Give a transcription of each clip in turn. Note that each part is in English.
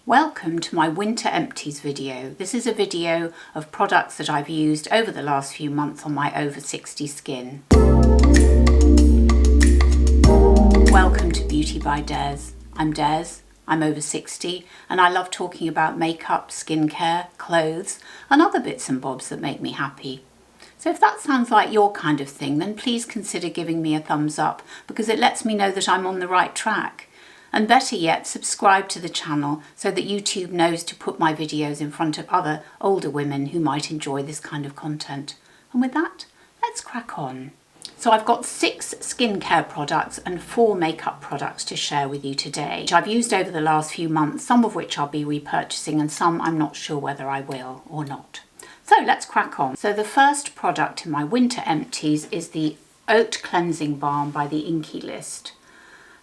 Welcome to my Winter Empties video. This is a video of products that I've used over the last few months on my over 60 skin. Welcome to Beauty by Des. I'm Des, I'm over 60 and I love talking about makeup, skincare, clothes and other bits and bobs that make me happy. So if that sounds like your kind of thing, then please consider giving me a thumbs up because it lets me know that I'm on the right track. And better yet, subscribe to the channel so that YouTube knows to put my videos in front of other older women who might enjoy this kind of content. And with that, let's crack on. So I've got 6 skincare products and 4 makeup products to share with you today, which I've used over the last few months, some of which I'll be repurchasing and some I'm not sure whether I will or not. So let's crack on. So the first product in my Winter Empties is the Oat Cleansing Balm by the Inkey list.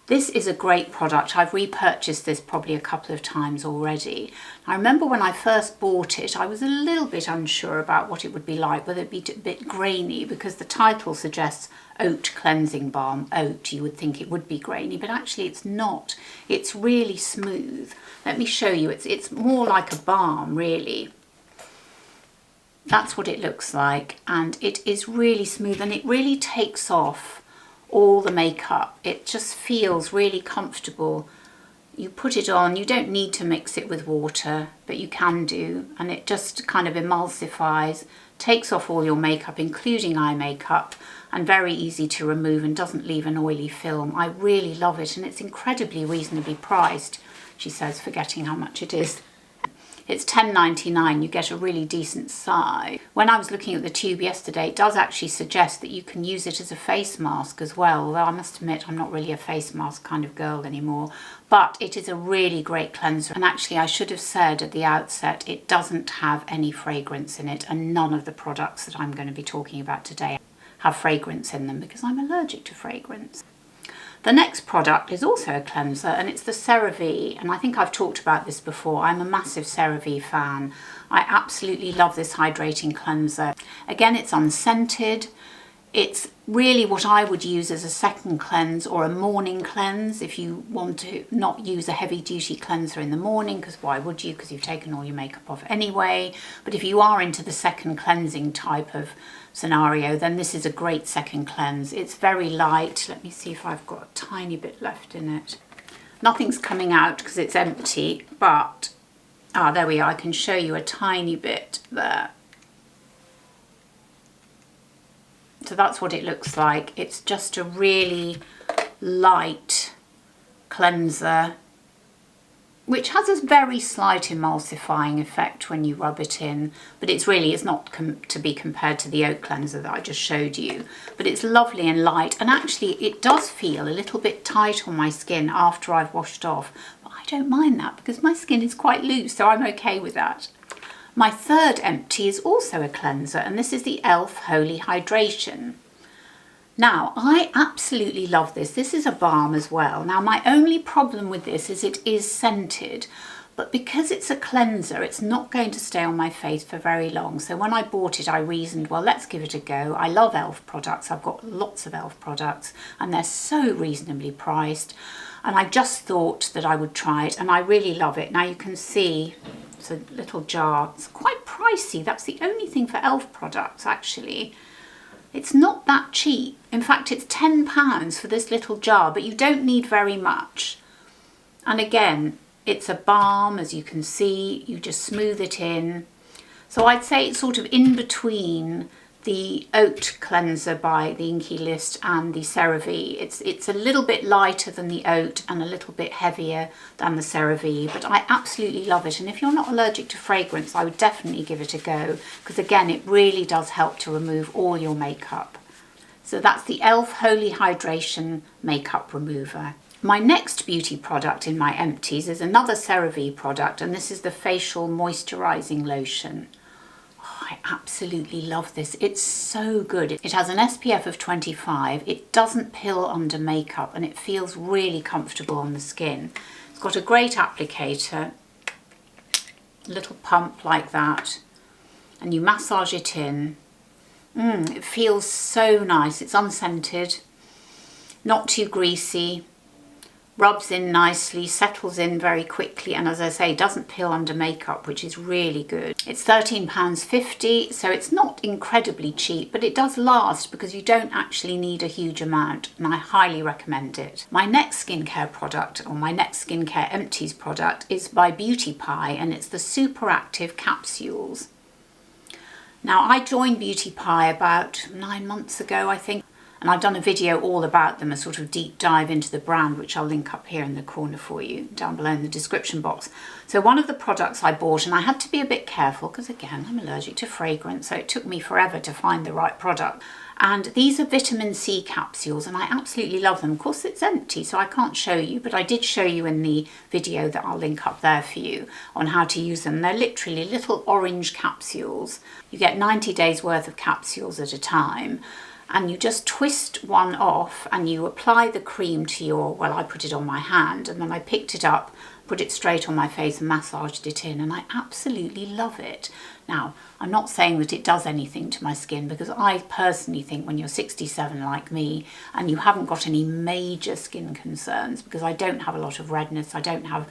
This is a great product. I've repurchased this probably a couple of times already. I remember when I first bought it, I was a little bit unsure about what it would be like, whether it'd be a bit grainy, because the title suggests Oat Cleansing Balm. Oat, you would think it would be grainy, but actually it's not. It's really smooth. Let me show you. It's more like a balm, really. That's what it looks like, and it is really smooth, and it really takes off all the makeup. It just feels really comfortable. You put it on, you don't need to mix it with water, but you can do, and it just kind of emulsifies, takes off all your makeup, including eye makeup, and very easy to remove and doesn't leave an oily film. I really love it, and it's incredibly reasonably priced, she says, forgetting how much it is. It's $10.99, you get a really decent size. When I was looking at the tube yesterday, it does actually suggest that you can use it as a face mask as well, although I must admit I'm not really a face mask kind of girl anymore. But it is a really great cleanser, and actually I should have said at the outset, it doesn't have any fragrance in it, and none of the products that I'm going to be talking about today have fragrance in them because I'm allergic to fragrance. The next product is also a cleanser, and it's the Cerave, and I think I've talked about this before. I'm a massive Cerave fan. I absolutely love this hydrating cleanser. Again, it's unscented. It's really what I would use as a second cleanse or a morning cleanse if you want to not use a heavy duty cleanser in the morning, because why would you, because you've taken all your makeup off anyway. But if you are into the second cleansing type of scenario, then this is a great second cleanse. It's very light. Let me see if I've got a tiny bit left in it. Nothing's coming out because it's empty, but there we are. I can show you a tiny bit there. So that's what it looks like. It's just a really light cleanser, which has a very slight emulsifying effect when you rub it in, but it's not to be compared to the oat cleanser that I just showed you. But it's lovely and light, and actually it does feel a little bit tight on my skin after I've washed off, but I don't mind that because my skin is quite loose, so I'm okay with that. My third empty is also a cleanser, and this is the e.l.f. Holy Hydration. Now, I absolutely love this. This is a balm as well. Now, my only problem with this is it is scented, but because it's a cleanser, it's not going to stay on my face for very long. So when I bought it, I reasoned, well, let's give it a go. I love e.l.f. products. I've got lots of e.l.f. products, and they're so reasonably priced. And I just thought that I would try it, and I really love it. Now, you can see it's a little jar. It's quite pricey. That's the only thing for e.l.f. products, actually. It's not that cheap. In fact, it's £10 for this little jar, but you don't need very much. And again, it's a balm, as you can see. You just smooth it in. So I'd say it's sort of in between the oat cleanser by the Inkey list and the Cerave. It's a little bit lighter than the oat and a little bit heavier than the Cerave, but I absolutely love it. And if you're not allergic to fragrance, I would definitely give it a go, because again, it really does help to remove all your makeup. So that's the e.l.f. Holy Hydration Makeup Remover. My next beauty product in my empties is another Cerave product, and this is the Facial Moisturising Lotion. I absolutely love this. It's so good. It has an SPF of 25. It doesn't pill under makeup, and it feels really comfortable on the skin. It's got a great applicator, a little pump like that, and you massage it in. It feels so nice. It's unscented, not too greasy, rubs in nicely, settles in very quickly, and as I say, doesn't peel under makeup, which is really good. It's £13.50, so it's not incredibly cheap, but it does last because you don't actually need a huge amount, and I highly recommend it. My next skincare product, or my next skincare empties product, is by Beauty Pie, and it's the Super Active capsules. Now, I joined Beauty Pie about 9 months ago, I think, and I've done a video all about them, a sort of deep dive into the brand, which I'll link up here in the corner for you, down below in the description box. So one of the products I bought, and I had to be a bit careful because, again, I'm allergic to fragrance, so it took me forever to find the right product. And these are vitamin C capsules, and I absolutely love them. Of course, it's empty, so I can't show you, but I did show you in the video that I'll link up there for you on how to use them. They're literally little orange capsules. You get 90 days worth of capsules at a time. And you just twist one off and you apply the cream to your, well, I put it on my hand, and then I picked it up, put it straight on my face and massaged it in, and I absolutely love it. Now, I'm not saying that it does anything to my skin, because I personally think when you're 67 like me and you haven't got any major skin concerns, because I don't have a lot of redness, I don't have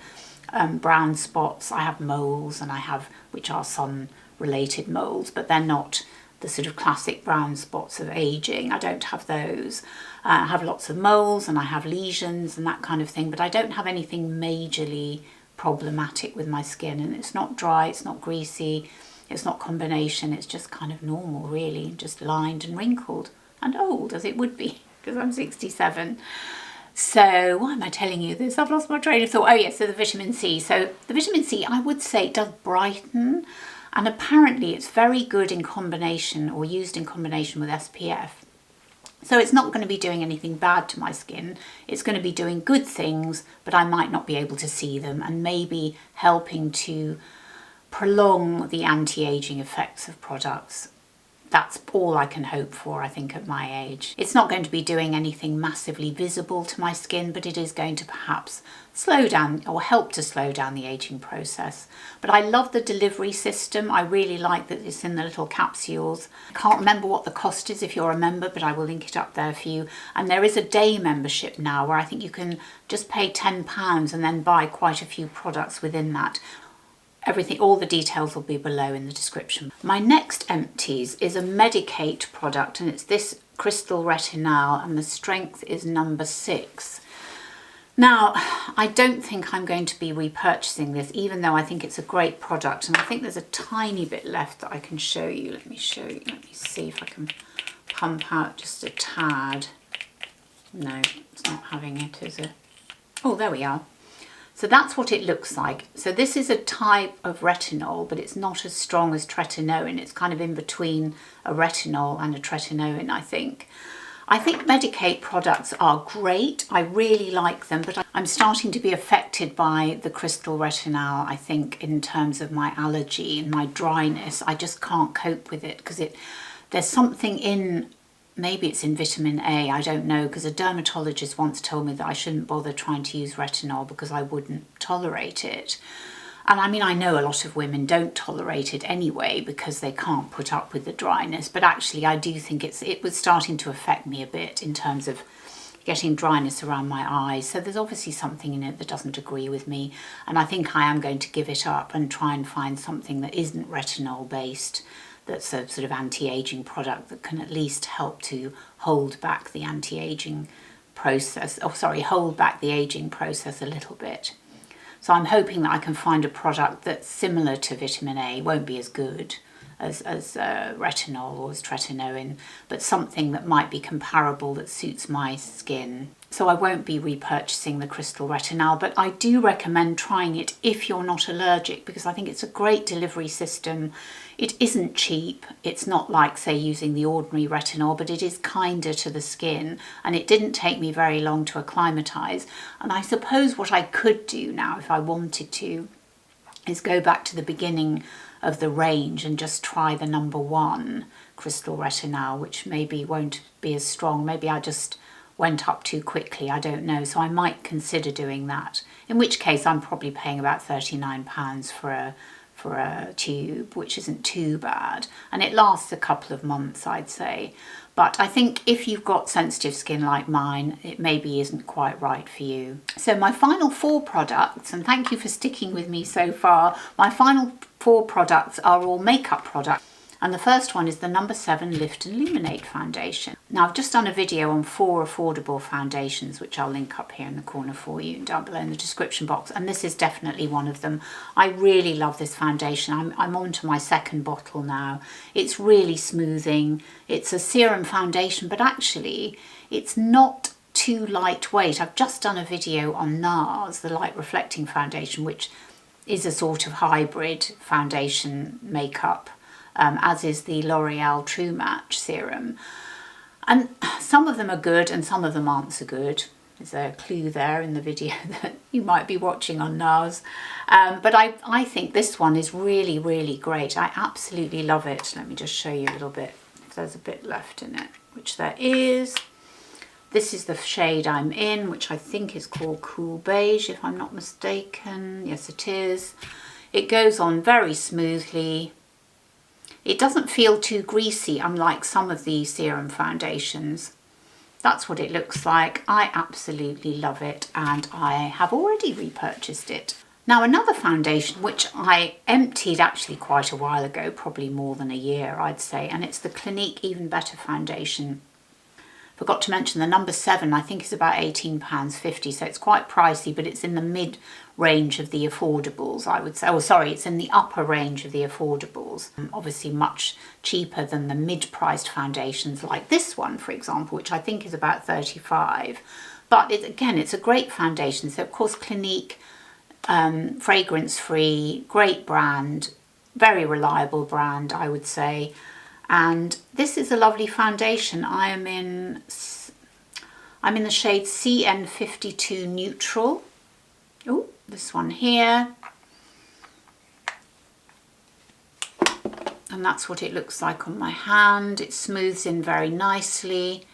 brown spots, I have moles, and I have, which are sun related moles, but they're not the sort of classic brown spots of aging. I don't have those. I have lots of moles and I have lesions and that kind of thing, but I don't have anything majorly problematic with my skin, and it's not dry, it's not greasy, it's not combination, it's just kind of normal really, just lined and wrinkled and old as it would be because I'm 67. So why am I telling you this? I've lost my train of thought. Oh yes, so the vitamin C. So the vitamin C, I would say, does brighten. And apparently it's very good in combination, or used in combination with SPF. So it's not going to be doing anything bad to my skin. It's going to be doing good things, but I might not be able to see them, and maybe helping to prolong the anti-aging effects of products. That's all I can hope for, I think, at my age. It's not going to be doing anything massively visible to my skin, but it is going to perhaps slow down or help to slow down the aging process. But I love the delivery system. I really like that it's in the little capsules. I can't remember what the cost is if you're a member, but I will link it up there for you. And there is a day membership now where I think you can just pay £10 and then buy quite a few products within that. Everything, all the details will be below in the description. My next empties is a Medicate product, and it's this Crystal Retinal, and the strength is number 6. Now, I don't think I'm going to be repurchasing this, even though I think it's a great product, and I think there's a tiny bit left that I can show you. Let me show you. Let me see if I can pump out just a tad. No, it's not having it, is it? Oh, there we are. So that's what it looks like. So this is a type of retinol, but it's not as strong as tretinoin. It's kind of in between a retinol and a tretinoin, I think. I think Medicate products are great. I really like them, but I'm starting to be affected by the Crystal Retinal, I think, in terms of my allergy and my dryness. I just can't cope with it because there's something in, maybe it's in vitamin A, I don't know, because a dermatologist once told me that I shouldn't bother trying to use retinol because I wouldn't tolerate it. And I mean, I know a lot of women don't tolerate it anyway because they can't put up with the dryness, but actually I do think it was starting to affect me a bit in terms of getting dryness around my eyes. So there's obviously something in it that doesn't agree with me, and I think I am going to give it up and try and find something that isn't retinol based, that's a sort of anti-aging product that can at least help to hold back the anti-aging process, hold back the aging process a little bit. So I'm hoping that I can find a product that's similar to vitamin A, won't be as good as retinol or as tretinoin, but something that might be comparable that suits my skin. So I won't be repurchasing the Crystal Retinal, but I do recommend trying it if you're not allergic, because I think it's a great delivery system. It isn't cheap. It's not like, say, using the ordinary retinol, but it is kinder to the skin, and it didn't take me very long to acclimatise. And I suppose what I could do now, if I wanted to, is go back to the beginning of the range and just try the number 1 Crystal Retinal, which maybe won't be as strong. Maybe I just went up too quickly, I don't know. So I might consider doing that, in which case I'm probably paying about £39 for for a tube, which isn't too bad, and it lasts a couple of months, I'd say. But I think if you've got sensitive skin like mine, it maybe isn't quite right for you. So my final 4 products, and thank you for sticking with me so far, my final 4 products are all makeup products. And the first one is the No. 7 Lift and Luminate foundation. Now, I've just done a video on 4 affordable foundations, which I'll link up here in the corner for you and down below in the description box. And this is definitely one of them. I really love this foundation. I'm on to my 2nd bottle now. It's really smoothing. It's a serum foundation, but actually it's not too lightweight. I've just done a video on NARS, the light reflecting foundation, which is a sort of hybrid foundation makeup. As is the L'Oreal True Match serum. And some of them are good and some of them aren't so good. There's a clue there in the video that you might be watching on NARS. But I think this one is really, really great. I absolutely love it. Let me just show you a little bit, if there's a bit left in it, which there is. This is the shade I'm in, which I think is called Cool Beige, if I'm not mistaken. Yes, it is. It goes on very smoothly. It doesn't feel too greasy, unlike some of the serum foundations. That's what it looks like. I absolutely love it, and I have already repurchased it. Now, another foundation which I emptied actually quite a while ago, probably more than a year, I'd say, and it's the Clinique Even Better foundation. Forgot to mention the No. 7, I think is about £18.50, so it's quite pricey, but it's in the mid range of the affordables, I would say. Oh, sorry, it's in the upper range of the affordables. Obviously much cheaper than the mid-priced foundations like this one, for example, which I think is about £35. But again, it's a great foundation. So of course, Clinique, fragrance-free, great brand, very reliable brand, I would say. And this is a lovely foundation. I'm in the shade CN52 Neutral. Oh, this one here. And that's what it looks like on my hand. It smooths in very nicely.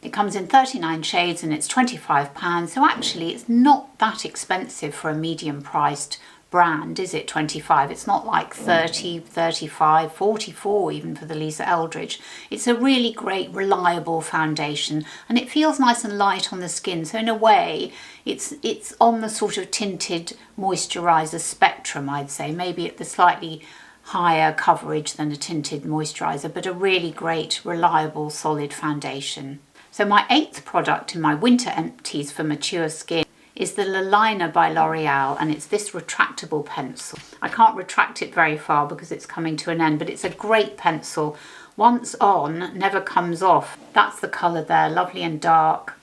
It comes in 39 shades and it's £25. So actually it's not that expensive for a medium priced brand, is it? 25. It's not like 30, 35, 44 even for the Lisa Eldridge. It's a really great reliable foundation and it feels nice and light on the skin, so in a way it's on the sort of tinted moisturiser spectrum, I'd say, maybe at the slightly higher coverage than a tinted moisturiser, but a really great reliable solid foundation. So my 8th product in my winter empties for mature skin is the Liner by L'Oreal, and it's this retractable pencil. I can't retract it very far because it's coming to an end, but it's a great pencil. Once on, never comes off. That's the colour there, lovely and dark.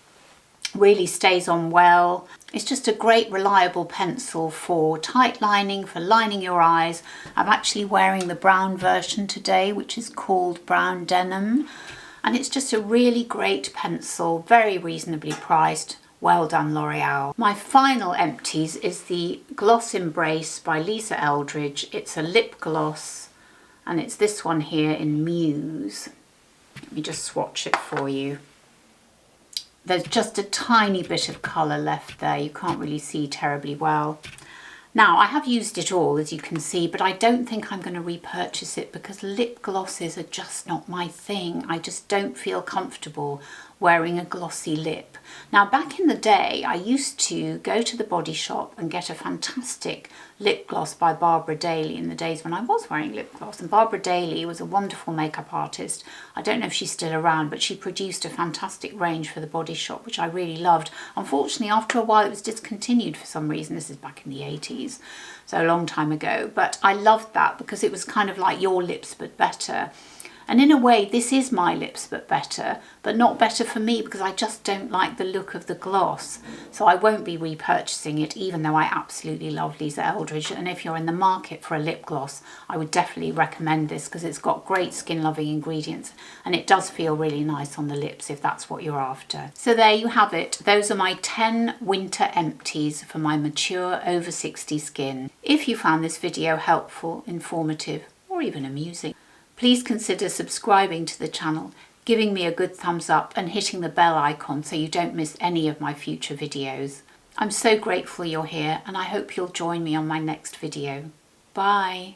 Really stays on well. It's just a great reliable pencil for tight lining, for lining your eyes. I'm actually wearing the brown version today, which is called Brown Denim. And it's just a really great pencil, very reasonably priced. Well done, L'Oreal. My final empties is the Gloss Embrace by Lisa Eldridge. It's a lip gloss and it's this one here in Muse. Let me just swatch it for you. There's just a tiny bit of colour left there. You can't really see terribly well. Now, I have used it all, as you can see, but I don't think I'm going to repurchase it because lip glosses are just not my thing. I just don't feel comfortable wearing a glossy lip. Now, back in the day, I used to go to the Body Shop and get a fantastic lip gloss by Barbara Daly in the days when I was wearing lip gloss. And Barbara Daly was a wonderful makeup artist. I don't know if she's still around, but she produced a fantastic range for the Body Shop, which I really loved. Unfortunately, after a while, it was discontinued for some reason. This is back in the 80s, so a long time ago. But I loved that because it was kind of like Your Lips But Better. And in a way, this is My Lips But Better, but not better for me because I just don't like the look of the gloss. So I won't be repurchasing it, even though I absolutely love Lisa Eldridge. And if you're in the market for a lip gloss, I would definitely recommend this because it's got great skin-loving ingredients and it does feel really nice on the lips if that's what you're after. So there you have it. Those are my 10 winter empties for my mature over 60 skin. If you found this video helpful, informative, or even amusing, please consider subscribing to the channel, giving me a good thumbs up and hitting the bell icon so you don't miss any of my future videos. I'm so grateful you're here and I hope you'll join me on my next video. Bye. Bye.